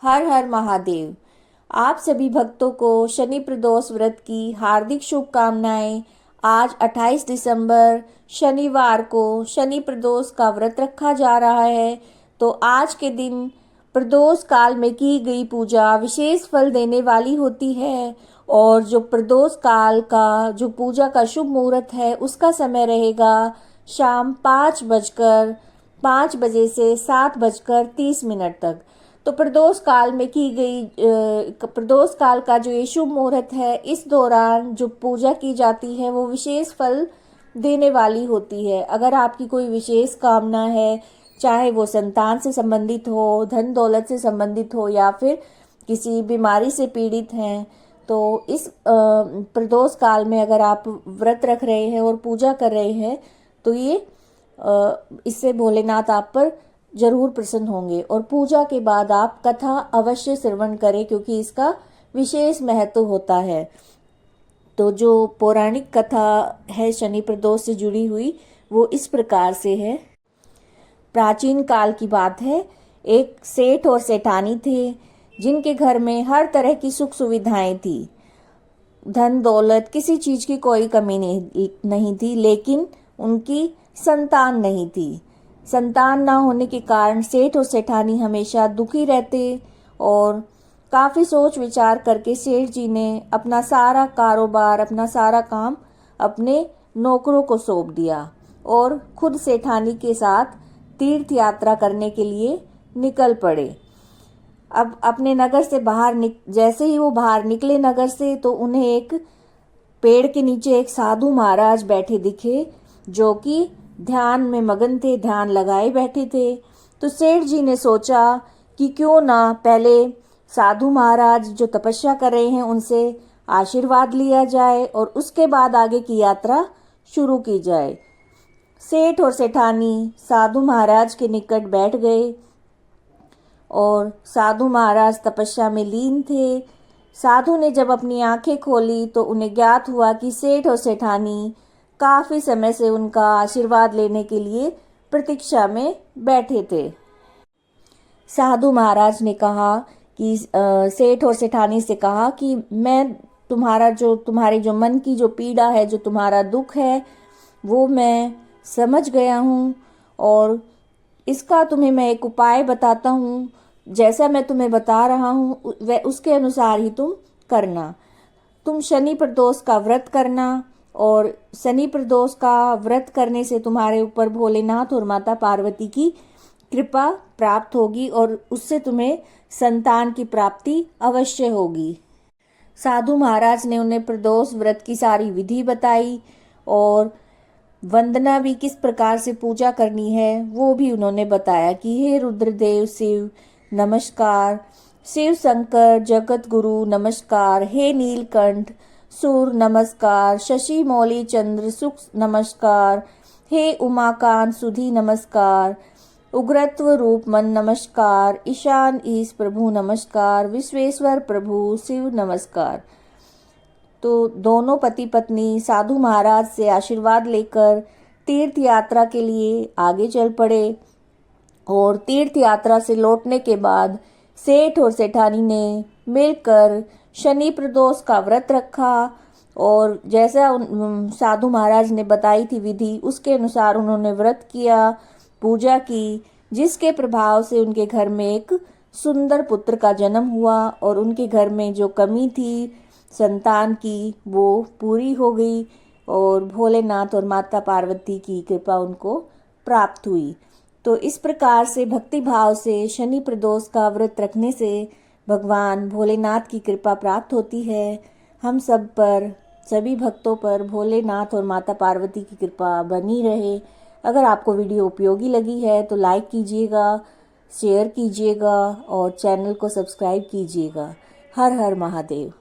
हर हर महादेव। आप सभी भक्तों को शनि प्रदोष व्रत की हार्दिक शुभकामनाएं। आज 28 दिसंबर शनिवार को शनि प्रदोष का व्रत रखा जा रहा है। तो आज के दिन प्रदोष काल में की गई पूजा विशेष फल देने वाली होती है। और जो प्रदोष काल का जो पूजा का शुभ मुहूर्त है उसका समय रहेगा शाम 5 बजे से 7:30 तक। तो प्रदोष काल में की गई प्रदोष काल का जो ये शुभ मुहूर्त है, इस दौरान जो पूजा की जाती है वो विशेष फल देने वाली होती है। अगर आपकी कोई विशेष कामना है, चाहे वो संतान से संबंधित हो, धन दौलत से संबंधित हो या फिर किसी बीमारी से पीड़ित हैं, तो इस प्रदोष काल में अगर आप व्रत रख रहे हैं और पूजा कर रहे हैं तो इससे भोलेनाथ आप पर जरूर प्रसन्न होंगे। और पूजा के बाद आप कथा अवश्य श्रवण करें, क्योंकि इसका विशेष महत्व होता है। तो जो पौराणिक कथा है शनि प्रदोष से जुड़ी हुई, वो इस प्रकार से है। प्राचीन काल की बात है। एक सेठ और सेठानी थे, जिनके घर में हर तरह की सुख सुविधाएं थी। धन दौलत किसी चीज की कोई कमी नहीं थी, लेकिन उनकी संतान नहीं थी। संतान ना होने के कारण सेठ और सेठानी हमेशा दुखी रहते और काफ़ी सोच विचार करके सेठ जी ने अपना सारा कारोबार, अपना सारा काम अपने नौकरों को सौंप दिया और खुद सेठानी के साथ तीर्थ यात्रा करने के लिए निकल पड़े। अब अपने नगर से जैसे ही वो बाहर निकले नगर से, तो उन्हें एक पेड़ के नीचे एक साधु महाराज बैठे दिखे, जो कि ध्यान में मगन थे, ध्यान लगाए बैठे थे। तो सेठ जी ने सोचा कि क्यों ना पहले साधु महाराज जो तपस्या कर रहे हैं उनसे आशीर्वाद लिया जाए और उसके बाद आगे की यात्रा शुरू की जाए। सेठ और सेठानी साधु महाराज के निकट बैठ गए और साधु महाराज तपस्या में लीन थे। साधु ने जब अपनी आंखें खोली तो उन्हें ज्ञात हुआ कि सेठ और सेठानी काफी समय से उनका आशीर्वाद लेने के लिए प्रतीक्षा में बैठे थे। साधु महाराज ने कहा कि सेठ और सेठानी से कहा कि मैं तुम्हारे जो मन की जो पीड़ा है, जो तुम्हारा दुख है, वो मैं समझ गया हूँ और इसका तुम्हें मैं एक उपाय बताता हूँ। जैसा मैं तुम्हें बता रहा हूँ वह उसके अनुसार ही तुम करना। तुम शनि प्रदोष का व्रत करना और शनि प्रदोष का व्रत करने से तुम्हारे ऊपर भोलेनाथ और माता पार्वती की कृपा प्राप्त होगी और उससे तुम्हें संतान की प्राप्ति अवश्य होगी। साधु महाराज ने उन्हें प्रदोष व्रत की सारी विधि बताई और वंदना भी किस प्रकार से पूजा करनी है वो भी उन्होंने बताया कि हे रुद्रदेव शिव नमस्कार, शिव शंकर जगत गुरु नमस्कार, हे नीलकंठ सूर नमस्कार, शशि मौली चंद्र सुख नमस्कार, हे उमाकांत सुधी नमस्कार, उग्रत्व रूप मन नमस्कार, ईशान ईश प्रभु नमस्कार, विश्वेश्वर प्रभु शिव नमस्कार। तो दोनों पति पत्नी साधु महाराज से आशीर्वाद लेकर तीर्थ यात्रा के लिए आगे चल पड़े और तीर्थ यात्रा से लौटने के बाद सेठ और सेठानी ने मिलकर शनि प्रदोष का व्रत रखा और जैसा साधु महाराज ने बताई थी विधि, उसके अनुसार उन्होंने व्रत किया, पूजा की, जिसके प्रभाव से उनके घर में एक सुंदर पुत्र का जन्म हुआ और उनके घर में जो कमी थी संतान की वो पूरी हो गई और भोलेनाथ और माता पार्वती की कृपा उनको प्राप्त हुई। तो इस प्रकार से भक्ति भाव से शनि प्रदोष का व्रत रखने से भगवान भोलेनाथ की कृपा प्राप्त होती है। हम सब पर, सभी भक्तों पर भोलेनाथ और माता पार्वती की कृपा बनी रहे। अगर आपको वीडियो उपयोगी लगी है तो लाइक कीजिएगा, शेयर कीजिएगा और चैनल को सब्सक्राइब कीजिएगा। हर हर महादेव।